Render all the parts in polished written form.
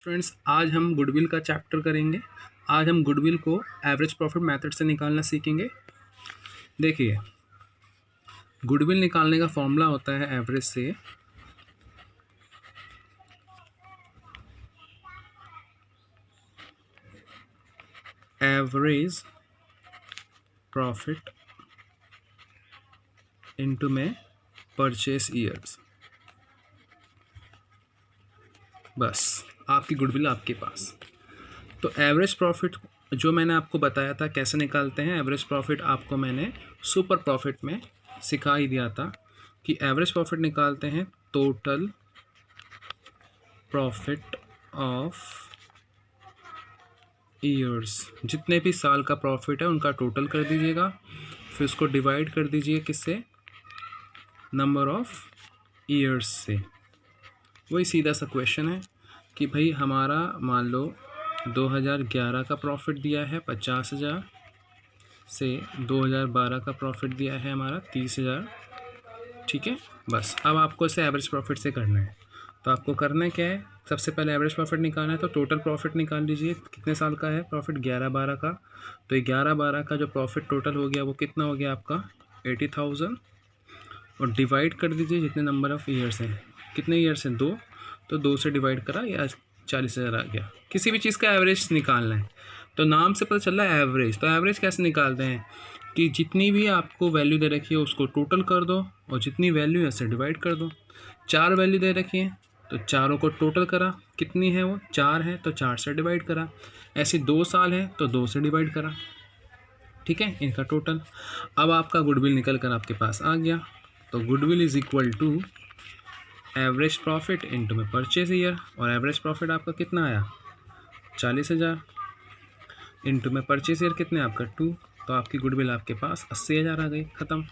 Friends, आज हम goodwill का चैप्टर करेंगे। आज हम गुडविल को एवरेज प्रॉफिट मेथड से निकालना सीखेंगे। देखिए, गुडविल निकालने का फॉर्मूला होता है एवरेज से एवरेज प्रॉफिट इनटू में परचेस ईयर्स। बस, आपकी गुडविल आपके पास। तो एवरेज प्रॉफिट जो मैंने आपको बताया था कैसे निकालते हैं, एवरेज प्रॉफिट आपको मैंने सुपर प्रॉफिट में सिखा ही दिया था कि एवरेज प्रॉफिट निकालते हैं टोटल प्रॉफिट ऑफ ईयर्स। जितने भी साल का प्रॉफिट है उनका टोटल कर दीजिएगा, फिर उसको डिवाइड कर दीजिए किससे, नंबर ऑफ ईयर्स से। वही सीधा सा क्वेश्चन है कि भाई हमारा मान लो 2011 का प्रॉफिट दिया है 50,000 से 2012 का प्रॉफिट दिया है हमारा 30,000। ठीक है, बस अब आपको इसे एवरेज प्रॉफिट से करना है। तो आपको करना क्या है, सबसे पहले एवरेज प्रॉफिट निकालना है। तो टोटल प्रॉफिट निकाल लीजिए, कितने साल का है प्रॉफिट, 11-12 का। तो 11-12 का जो प्रॉफिट टोटल हो गया वो कितना हो गया आपका 80,000, और डिवाइड कर दीजिए जितने नंबर ऑफ़ ईयर्स हैं। कितने ईयर्स हैं, 2, तो 2 से डिवाइड करा या 40,000 आ गया। किसी भी चीज़ का एवरेज निकालना है तो नाम से पता चल रहा है एवरेज। तो एवरेज कैसे निकालते हैं कि जितनी भी आपको वैल्यू दे रखी है उसको टोटल कर दो, और जितनी वैल्यू है उससे डिवाइड कर दो। 4 वैल्यू दे रखी है तो चारों को टोटल करा, कितनी है वो 4 है तो 4 से डिवाइड करा। ऐसे 2 साल है तो 2 से डिवाइड करा। ठीक है, इनका टोटल। अब आपका गुडविल निकल कर आपके पास आ गया। तो goodwill is equal to average profit into में परचेज ईयर, और एवरेज प्रॉफिट आपका कितना आया 40,000, इनटू में परचेज ईयर कितने आपका 2, तो आपकी गुडविल आपके पास 80,000 आ गई, ख़त्म।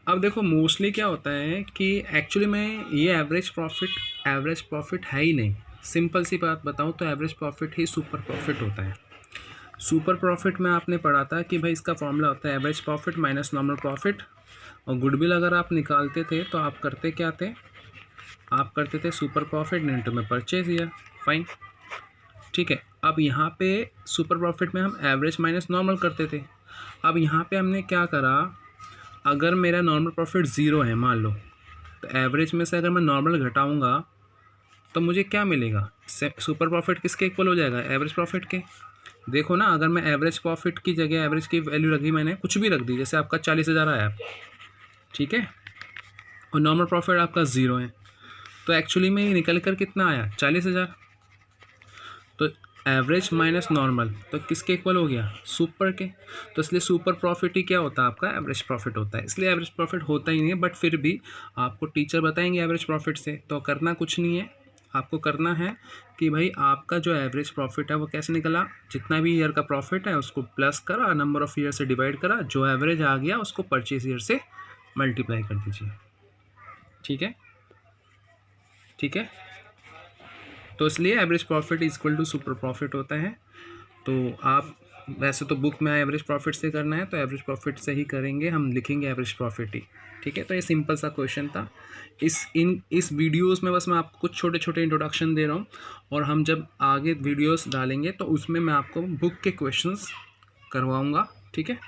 अब देखो मोस्टली क्या होता है कि एक्चुअली में ये एवरेज प्रॉफिट है ही नहीं। सिंपल सी बात बताऊं तो एवरेज प्रॉफिट ही सुपर प्रॉफिट होता है। सुपर प्रॉफिट में आपने पढ़ा था कि भाई इसका फॉर्मूला होता है average profit minus normal profit. और गुडविल अगर आप निकालते थे तो आप करते क्या थे, आप करते थे सुपर प्रॉफिट इनटू में परचेज ईयर। फाइन, ठीक है। अब यहाँ पे सुपर प्रॉफिट में हम एवरेज माइनस नॉर्मल करते थे। अब यहाँ पे हमने क्या करा, अगर मेरा नॉर्मल प्रॉफिट 0 है मान लो, तो एवरेज में से अगर मैं नॉर्मल घटाऊँगा तो मुझे क्या मिलेगा, सुपर प्रॉफिट किसके इक्वल हो जाएगा, एवरेज प्रॉफिट के। देखो ना, अगर मैं एवरेज प्रॉफिट की जगह एवरेज की वैल्यू रखी, मैंने कुछ भी रख दी, जैसे आपका 40,000 आया, ठीक है, और नॉर्मल प्रॉफिट आपका 0 है, तो एक्चुअली में ये निकल कर कितना आया 40,000। तो एवरेज माइनस नॉर्मल तो किसके इक्वल हो गया, सुपर के। तो इसलिए सुपर प्रॉफिट ही क्या होता है आपका, एवरेज प्रॉफिट होता है। इसलिए एवरेज प्रॉफिट होता ही नहीं है, बट फिर भी आपको टीचर बताएंगे एवरेज प्रॉफिट से। तो करना कुछ नहीं है, आपको करना है कि भाई आपका जो एवरेज प्रॉफिट है वो कैसे निकला, जितना भी ईयर का प्रॉफिट है उसको प्लस करा, नंबर ऑफ़ ईयर से डिवाइड करा, जो एवरेज आ गया उसको परचेज ईयर से मल्टीप्लाई कर दीजिए। ठीक है, ठीक है। तो इसलिए average profit is equal to super profit होता है। तो आप वैसे तो बुक में एवरेज प्रॉफिट से करना है तो एवरेज प्रॉफिट से ही करेंगे, हम लिखेंगे एवरेज प्रॉफिट ही। ठीक है, तो ये सिंपल सा क्वेश्चन था। इस वीडियोस में बस मैं आपको कुछ छोटे छोटे इंट्रोडक्शन दे रहा हूँ, और हम जब आगे वीडियोस डालेंगे तो उसमें मैं आपको बुक के क्वेश्चंस करवाऊँगा। ठीक है,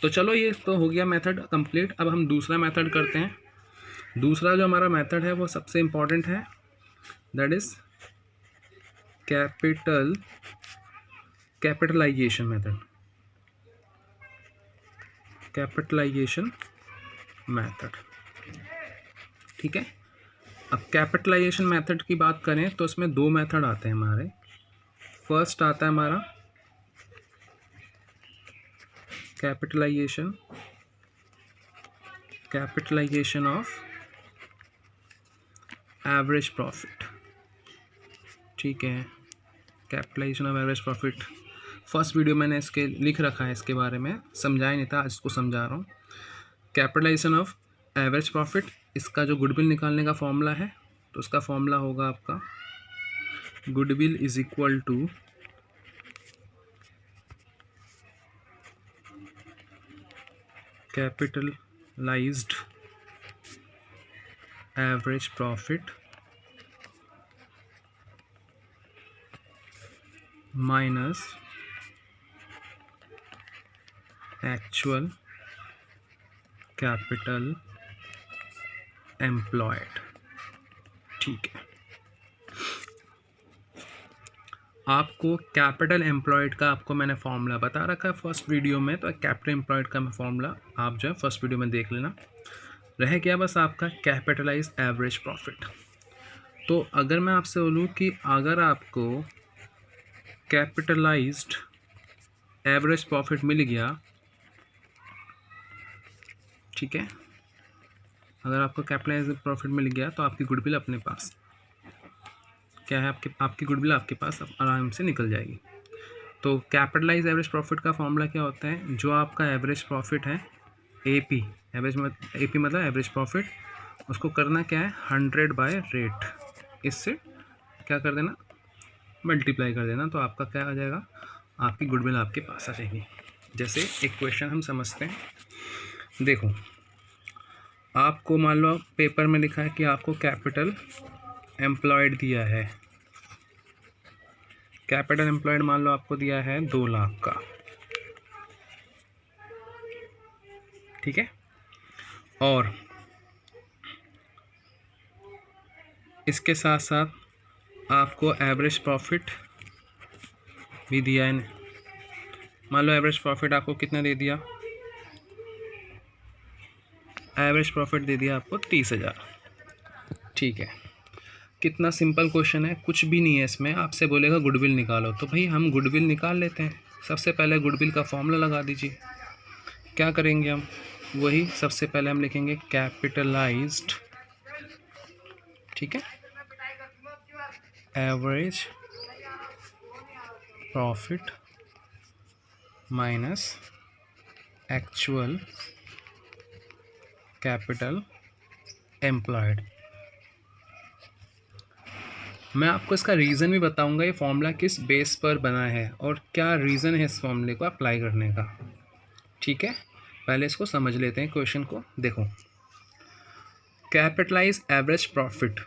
तो चलो ये तो हो गया मेथड कंप्लीट। अब हम दूसरा मेथड करते हैं। दूसरा जो हमारा मेथड है वो सबसे इम्पॉर्टेंट है, that is capitalisation method. Capitalisation method, ठीक है। अब कैपिटलाइजेशन मेथड की बात करें तो इसमें 2 मेथड आते हैं हमारे। फर्स्ट आता है हमारा कैपिटलाइजेशन ऑफ एवरेज प्रॉफिट। ठीक है, capitalisation of average profit first video मैंने इसके लिख रखा है, इसके बारे में समझाया नहीं था, आज इसको समझा रहा हूँ। कैपिटलाइजेशन ऑफ एवरेज प्रॉफिट, इसका जो गुडविल निकालने का फॉर्मूला है, तो उसका फॉर्मूला होगा आपका goodwill is equal to capitalised average profit minus actual capital employed. ठीक है, आपको कैपिटल एम्प्लॉयड का आपको मैंने फॉर्मूला बता रखा है फर्स्ट वीडियो में, तो कैपिटल एम्प्लॉयड का फॉर्मूला आप जो है फर्स्ट वीडियो में देख लेना। रह गया बस आपका कैपिटलाइज एवरेज प्रॉफिट। तो अगर मैं आपसे बोलूँ कि अगर आपको कैपिटलाइज्ड एवरेज प्रॉफिट मिल गया, ठीक है, अगर आपको कैपिटलाइज्ड प्रॉफिट मिल गया तो आपकी गुडविल अपने पास क्या है, आपकी गुडविल आपके पास आराम से निकल जाएगी। तो कैपिटलाइज एवरेज प्रॉफिट का फॉर्मूला क्या होता है, जो आपका एवरेज प्रॉफिट है एपी, एपी मतलब एवरेज प्रॉफिट, उसको करना क्या है 100 बाय रेट, इससे क्या कर देना मल्टीप्लाई कर देना, तो आपका क्या आ जाएगा, आपकी गुडविल आपके पास आ जाएगी। जैसे एक क्वेश्चन हम समझते हैं, देखो आपको मान लो पेपर में लिखा है कि आपको कैपिटल एम्प्लॉयड दिया है, कैपिटल एम्प्लॉयड मान लो आपको दिया है 2 लाख का, ठीक है, और इसके साथ साथ आपको एवरेज प्रॉफिट भी दिया है। मान लो एवरेज प्रॉफिट आपको कितना दे दिया, एवरेज प्रॉफिट दे दिया आपको 30,000। ठीक है, कितना सिंपल क्वेश्चन है, कुछ भी नहीं है इसमें, आपसे बोलेगा गुडविल निकालो, तो भाई हम गुडविल निकाल लेते हैं। सबसे पहले गुडविल का फॉर्मूला लगा दीजिए। क्या करेंगे हम, वही सबसे पहले हम लिखेंगे कैपिटलाइज्ड, ठीक है, average profit minus actual capital employed. मैं आपको इसका रीज़न भी बताऊंगा, ये फॉर्मूला किस बेस पर बना है और क्या रीज़न है इस फॉर्मूले को अप्लाई करने का। ठीक है, पहले इसको समझ लेते हैं क्वेश्चन को। देखो कैपिटलाइज एवरेज प्रॉफिट,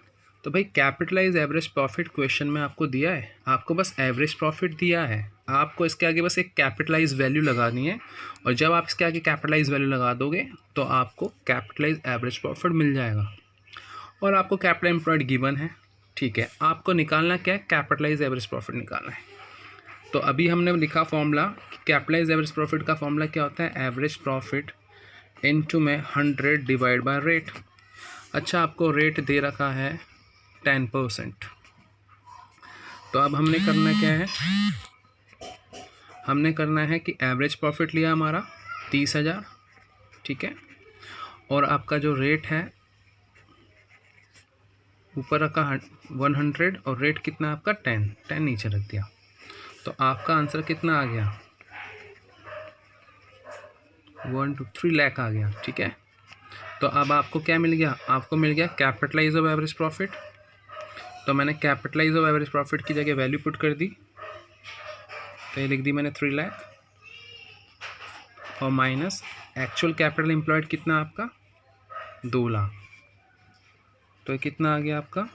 तो भाई कैपिटलाइज एवरेज प्रॉफिट क्वेश्चन में आपको दिया है, आपको बस एवरेज प्रॉफिट दिया है, आपको इसके आगे बस एक कैपिटलाइज वैल्यू लगानी है, और जब आप इसके आगे कैपिटलाइज वैल्यू लगा दोगे तो आपको कैपिटलाइज एवरेज प्रॉफिट मिल जाएगा। और आपको कैपिटल एम्प्लॉयड गिवन है, ठीक है, आपको निकालना क्या है, कैपिटलाइज एवरेज प्रॉफिट निकालना है। तो अभी हमने लिखा फॉर्मूला, कैपिटलाइज एवरेज प्रॉफिट का फॉर्मूला क्या होता है, एवरेज प्रॉफिट इनटू में 100 डिवाइड बाय रेट। अच्छा, आपको रेट दे रखा है 10%, तो अब हमने करना क्या है, हमने करना है कि एवरेज प्रॉफिट लिया हमारा 30,000, ठीक है, और आपका जो रेट है ऊपर रखा 100 और रेट कितना आपका 10 नीचे रख दिया, तो आपका आंसर कितना आ गया 1 to 3 लाख आ गया। ठीक है, तो अब आपको क्या मिल गया, आपको मिल गया कैपिटलाइज ऑफ एवरेज प्रॉफिट। तो मैंने कैपिटलाइज ऑफ एवरेज प्रॉफिट की जगह वैल्यू पुट कर दी, तो ये लिख दी मैंने 3 लाख, और माइनस एक्चुअल कैपिटल एम्प्लॉयड कितना आपका 2 लाख, तो ये कितना आ गया आपका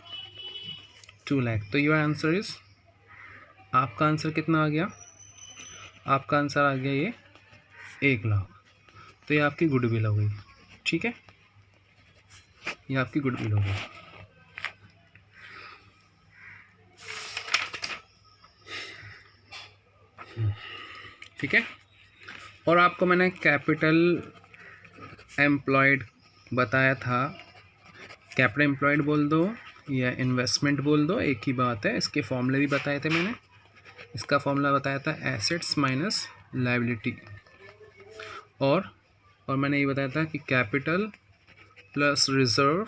2 लाख। तो योर आंसर इज, आपका आंसर कितना आ गया, आपका आंसर आ गया ये 1 लाख। तो ये आपकी गुडविल हो गई। ठीक है, ये आपकी गुडविल हो गई। ठीक है, और आपको मैंने कैपिटल एम्प्लॉयड बताया था, कैपिटल एम्प्लॉयड बोल दो या इन्वेस्टमेंट बोल दो, एक ही बात है। इसके फॉर्मूले भी बताए थे मैंने, इसका फॉर्मूला बताया था एसेट्स माइनस लायबिलिटी, और मैंने ये बताया था कि कैपिटल प्लस रिजर्व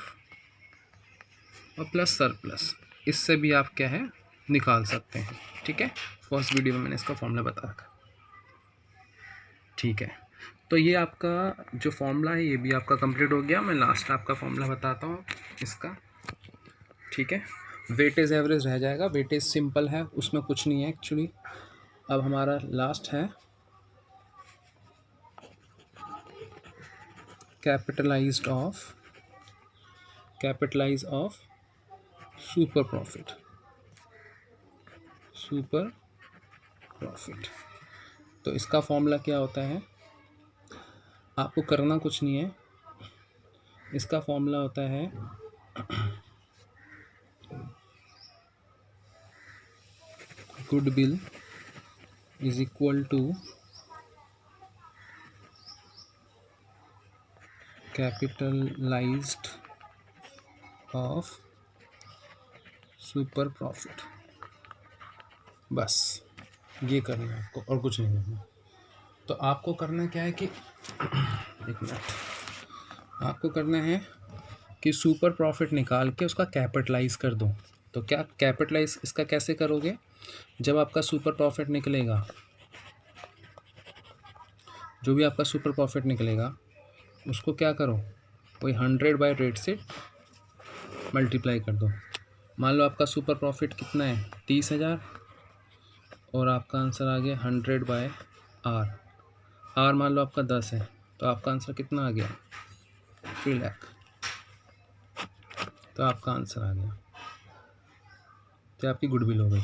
और प्लस सरप्लस, इससे भी आप क्या है निकाल सकते हैं। ठीक है, फर्स्ट वीडियो में मैंने इसका फॉर्मूला बता रखा। ठीक है, तो ये आपका जो फॉर्मूला है ये भी आपका कंप्लीट हो गया। मैं लास्ट आपका फॉर्मूला बताता हूँ इसका। ठीक है, वेटेज एवरेज रह जाएगा, वेटेज सिंपल है, उसमें कुछ नहीं है एक्चुअली। अब हमारा लास्ट है capitalise of super profit, super profit. तो इसका फॉर्मूला क्या होता है, आपको करना कुछ नहीं है, इसका फॉर्मूला होता है goodwill is equal to capitalised of super profit. बस ये करना है आपको और कुछ नहीं करना। तो आपको करना क्या है कि एक मिनट, आपको करना है कि सुपर प्रॉफिट निकाल के उसका कैपिटलाइज कर दो। तो क्या कैपिटलाइज इसका कैसे करोगे, जब आपका सुपर प्रॉफिट निकलेगा, जो भी आपका सुपर प्रॉफिट निकलेगा उसको क्या करो, वही 100 रेट से मल्टीप्लाई कर दो। मान लो आपका सुपर प्रॉफिट कितना है 30,000 और आपका आंसर आ गया 100/R। आर मान लो आपका 10 है, तो आपका आंसर कितना आ गया 3 लाख। तो आपका आंसर आ गया, तो आपकी गुडविल हो गई।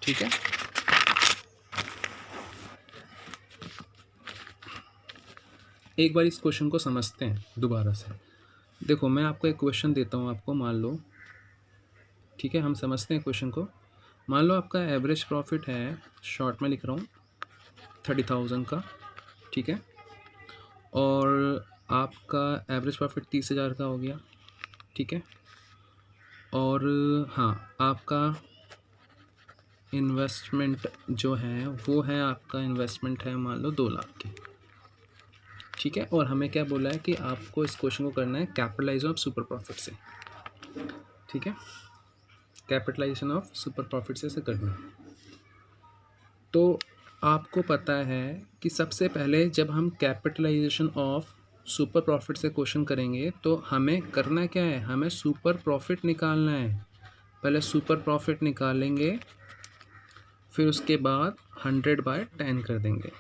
ठीक है, एक बार इस क्वेश्चन को समझते हैं दोबारा से। देखो मैं आपको एक क्वेश्चन देता हूँ आपको, मान लो, ठीक है, हम समझते हैं क्वेश्चन को। मान लो आपका एवरेज प्रॉफिट है, शॉर्ट में लिख रहा हूँ 30,000 का, ठीक है, और आपका एवरेज प्रॉफिट 30,000 का हो गया, ठीक है, और हाँ आपका इन्वेस्टमेंट जो है वो है, आपका इन्वेस्टमेंट है मान लो 2 लाख की, ठीक है, और हमें क्या बोला है कि आपको इस क्वेश्चन को करना है कैपिटलाइजेशन ऑफ सुपर प्रॉफिट से, ठीक है, कैपिटलाइजेशन ऑफ सुपर प्रॉफिट से करना है। तो आपको पता है कि सबसे पहले जब हम कैपिटलाइजेशन ऑफ सुपर प्रॉफिट से क्वेश्चन करेंगे तो हमें करना क्या है, हमें सुपर प्रॉफिट निकालना है। पहले सुपर प्रॉफिट निकालेंगे, फिर उसके बाद 100/10 कर देंगे।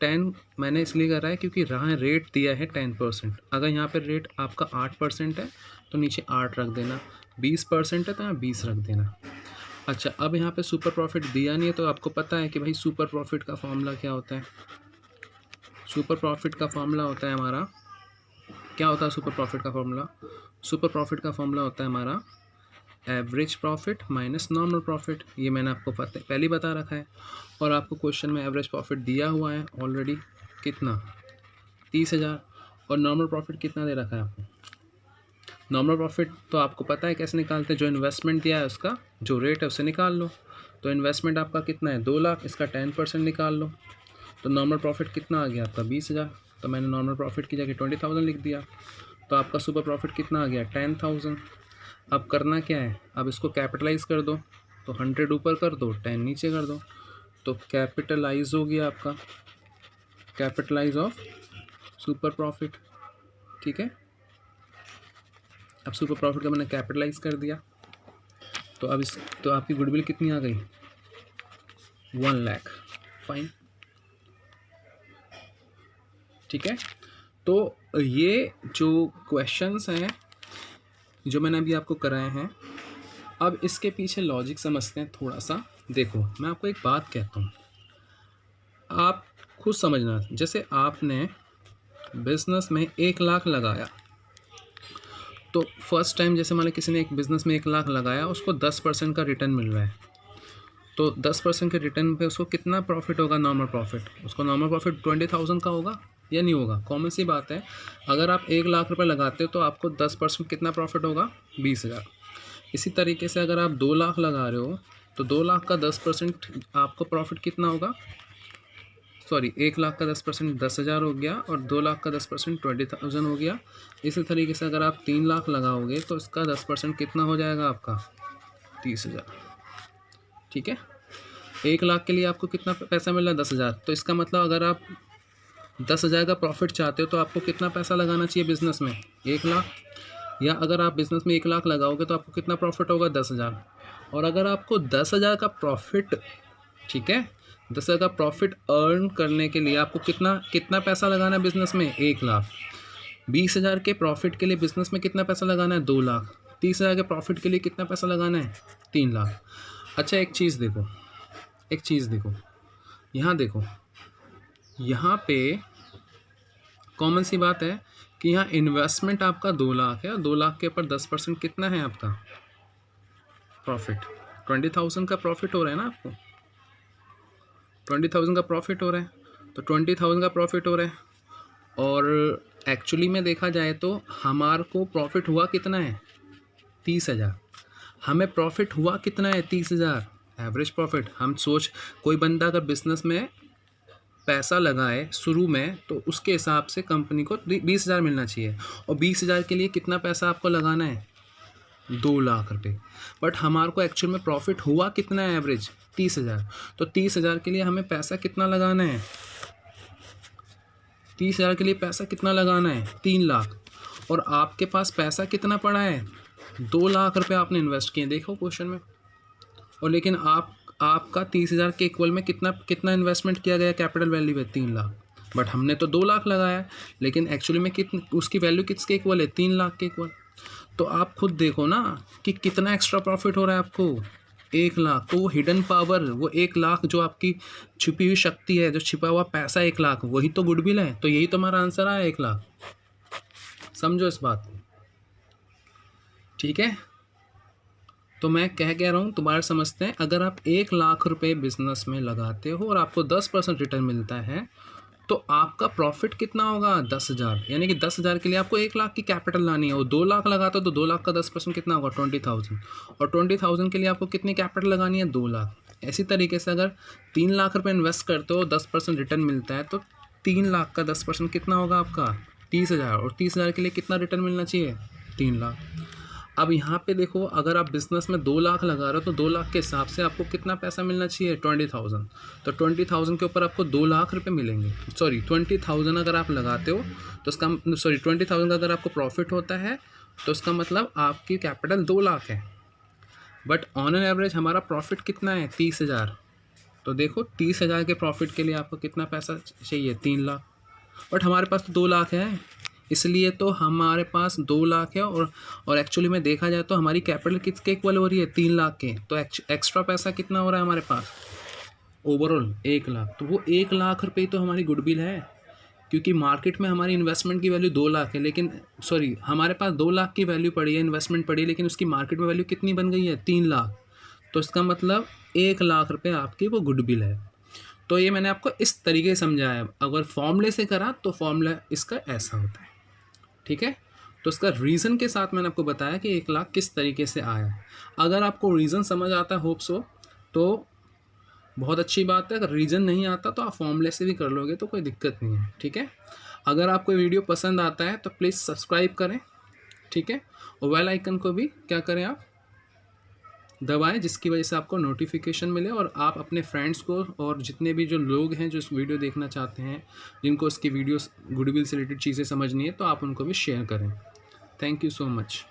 10 मैंने इसलिए करा है क्योंकि यहाँ रेट दिया है 10%। अगर यहाँ पे रेट आपका 8% है तो नीचे 8 रख देना, 20% है तो यहाँ 20 रख देना। अच्छा, अब यहाँ पे सुपर प्रॉफिट दिया नहीं है, तो आपको पता है कि भाई सुपर प्रॉफिट का फॉर्मूला क्या होता है। सुपर प्रॉफिट का फॉर्मूला होता है हमारा, क्या होता है सुपर प्रॉफिट का फॉर्मूला, सुपर प्रॉफिट का फॉर्मूला होता है हमारा average profit minus normal profit. ये मैंने आपको पहले ही बता रखा है, और आपको क्वेश्चन में एवरेज प्रॉफिट दिया हुआ है ऑलरेडी, कितना 30,000, और नॉर्मल प्रॉफिट कितना दे रखा है आपको। नॉर्मल प्रॉफिट तो आपको पता है कैसे निकालते हैं, जो इन्वेस्टमेंट दिया है उसका जो रेट है उससे निकाल लो। तो इन्वेस्टमेंट आपका कितना है 2 लाख, इसका 10% निकाल लो, तो नॉर्मल प्रॉफिट कितना आ गया आपका 20,000। तो मैंने नॉर्मल प्रॉफिट की जगह 20,000 लिख दिया, तो आपका सुपर प्रॉफिट कितना आ गया 10,000। अब करना क्या है, अब इसको कैपिटलाइज कर दो, तो 100 ऊपर कर दो, 10 नीचे कर दो, तो कैपिटलाइज हो गया आपका, कैपिटलाइज ऑफ सुपर प्रॉफिट, ठीक है। अब सुपर प्रॉफिट का मैंने कैपिटलाइज कर दिया, तो अब तो आपकी गुडविल कितनी आ गई 1 लाख। फाइन, ठीक है। तो ये जो क्वेश्चंस हैं जो मैंने अभी आपको कराए हैं, अब इसके पीछे लॉजिक समझते हैं थोड़ा सा। देखो मैं आपको एक बात कहता हूँ, आप खुद समझना। जैसे आपने बिजनेस में 1 लाख लगाया, तो फर्स्ट टाइम जैसे मान लो किसी ने एक बिज़नेस में 1 लाख लगाया, उसको 10% का रिटर्न मिल रहा है, तो 10% के रिटर्न पे उसको कितना प्रॉफिट होगा नॉर्मल प्रॉफिट, उसको नॉर्मल प्रॉफिट 20,000 का होगा या नहीं होगा। कॉमन सी बात है, अगर आप 1 लाख रुपए लगाते हो तो आपको 10% कितना प्रॉफिट होगा 20,000। इसी तरीके से अगर आप 2 लाख लगा रहे हो तो 2 लाख का 10% आपको प्रॉफिट कितना होगा, सॉरी 1 लाख का 10% 10,000 हो गया, और 2 लाख का 10% 20,000 हो गया। इसी तरीके से अगर आप 3 लाख लगाओगे तो इसका 10% कितना हो जाएगा आपका 30,000, ठीक है। 1 लाख के लिए आपको कितना पैसा मिल रहा है 10,000, तो इसका मतलब अगर आप 10,000 का प्रॉफिट चाहते हो तो आपको कितना पैसा लगाना चाहिए बिज़नेस में 1 लाख, या अगर आप बिज़नेस में 1 लाख लगाओगे तो आपको कितना प्रॉफिट होगा 10,000। और अगर आपको 10,000 का प्रॉफिट, ठीक है, 10,000 का प्रॉफिट अर्न करने के लिए आपको कितना पैसा लगाना है बिज़नेस में 1 लाख। 20,000 के प्रॉफिट के लिए बिज़नेस में कितना पैसा लगाना है 2 लाख। 30,000 के प्रॉफिट के लिए कितना पैसा लगाना है 3 लाख। अच्छा एक चीज़ देखो, एक चीज़ देखो, यहाँ पे कॉमन सी बात है कि यहाँ इन्वेस्टमेंट आपका 2 लाख है और 2 लाख के ऊपर 10% कितना है आपका प्रॉफिट? 20,000 का प्रॉफिट हो रहा है ना आपको, 20,000 का प्रॉफिट हो रहा है, तो 20,000 का प्रॉफिट हो रहा है। और एक्चुअली में देखा जाए तो हमारे को प्रॉफिट हुआ कितना है? 30,000। हमें प्रॉफिट हुआ कितना है? 30,000 एवरेज प्रॉफिट। हम सोच, कोई बंदा अगर बिजनेस में पैसा लगाए शुरू में तो उसके हिसाब से कंपनी को 20,000 मिलना चाहिए, और 20,000 के लिए कितना पैसा आपको लगाना है? 2 लाख रुपये। बट हमारे को एक्चुअल में प्रॉफिट हुआ कितना है एवरेज? 30,000। तो 30,000 के लिए हमें पैसा कितना लगाना है? 30,000 के लिए पैसा कितना लगाना है? 3 लाख। और आपके पास पैसा कितना पड़ा है? 2 लाख रुपये आपने इन्वेस्ट किए, देखो क्वेश्चन में। और लेकिन आपका 30,000 के इक्वल में कितना इन्वेस्टमेंट किया गया कैपिटल वैल्यू है? 3 लाख। बट हमने तो 2 लाख लगाया, लेकिन एक्चुअली में उसकी वैल्यू किसके इक्वल है? 3 लाख के इक्वल। तो आप खुद देखो ना कि कितना एक्स्ट्रा प्रॉफिट हो रहा है आपको, 1 लाख। तो वो हिडन पावर, वो 1 लाख जो आपकी छुपी हुई शक्ति है, जो छिपा हुआ पैसा 1 लाख, वही तो गुडविल है। तो यही तो हमारा आंसर आया, 1 लाख। समझो इस बात को, ठीक है? तो मैं कह रहा हूँ, तुम्हारे समझते हैं, अगर आप 1 लाख रुपए बिजनेस में लगाते हो और आपको 10% रिटर्न मिलता है तो आपका प्रॉफिट कितना होगा? 10,000। यानी कि 10,000 के लिए आपको 1 लाख की कैपिटल लानी है। और 2 लाख लगाते हो तो 2 लाख का 10% कितना होगा? 20,000। और 20,000 के लिए आपको कितनी कैपिटल लगानी है? 2 लाख। ऐसी तरीके से अगर 3 लाख रुपये इन्वेस्ट करते हो, 10% रिटर्न मिलता है, तो 3 लाख का 10% कितना होगा आपका? 30,000। और 30,000 के लिए कितना रिटर्न मिलना चाहिए? 3 लाख। अब यहाँ पे देखो, अगर आप बिज़नेस में 2 लाख लगा रहे हो तो 2 लाख के हिसाब से आपको कितना पैसा मिलना चाहिए? 20,000। तो 20,000 के ऊपर आपको 2 लाख रुपए मिलेंगे। सॉरी, 20,000 अगर आप लगाते हो तो उसका 20,000 का अगर आपको प्रॉफिट होता है तो उसका मतलब आपकी कैपिटल 2 लाख है। बट ऑन एन एवरेज हमारा प्रॉफिट कितना है? 30,000। तो देखो 30,000 के प्रॉफिट के लिए आपको कितना पैसा चाहिए? 3 लाख। बट हमारे पास तो 2 लाख है, इसलिए तो हमारे पास 2 लाख है। और एक्चुअली में देखा जाए तो हमारी कैपिटल किसके इक्वल हो रही है? 3 लाख के। तो एक्स्ट्रा पैसा कितना हो रहा है हमारे पास? ओवरऑल 1 लाख। तो वो 1 लाख रुपये तो हमारी गुडविल है, क्योंकि मार्केट में हमारी इन्वेस्टमेंट की वैल्यू 2 लाख है, लेकिन सॉरी, हमारे पास 2 लाख की वैल्यू पड़ी है, इन्वेस्टमेंट पड़ी है, लेकिन उसकी मार्केट में वैल्यू कितनी बन गई है? 3 लाख। तो इसका मतलब 1 लाख रुपये आपकी वो गुडविल है। तो ये मैंने आपको इस तरीके से समझाया। अगर फॉर्मूले से करा तो फॉर्मूला इसका ऐसा होता है, ठीक है? तो इसका रीज़न के साथ मैंने आपको बताया कि 1 लाख किस तरीके से आया। अगर आपको रीज़न समझ आता है, होप सो, तो बहुत अच्छी बात है। अगर रीज़न नहीं आता तो आप फॉर्मूले से भी कर लोगे तो कोई दिक्कत नहीं है, ठीक है? अगर आपको वीडियो पसंद आता है तो प्लीज़ सब्सक्राइब करें, ठीक है? और बेल आइकन को भी क्या करें, आप दबाएं, जिसकी वजह से आपको नोटिफिकेशन मिले और आप अपने फ्रेंड्स को और जितने भी जो लोग हैं जो इस वीडियो देखना चाहते हैं, जिनको इसकी वीडियोस गुडविल से रिलेटेड चीज़ें समझनी है, तो आप उनको भी शेयर करें। Thank you so much.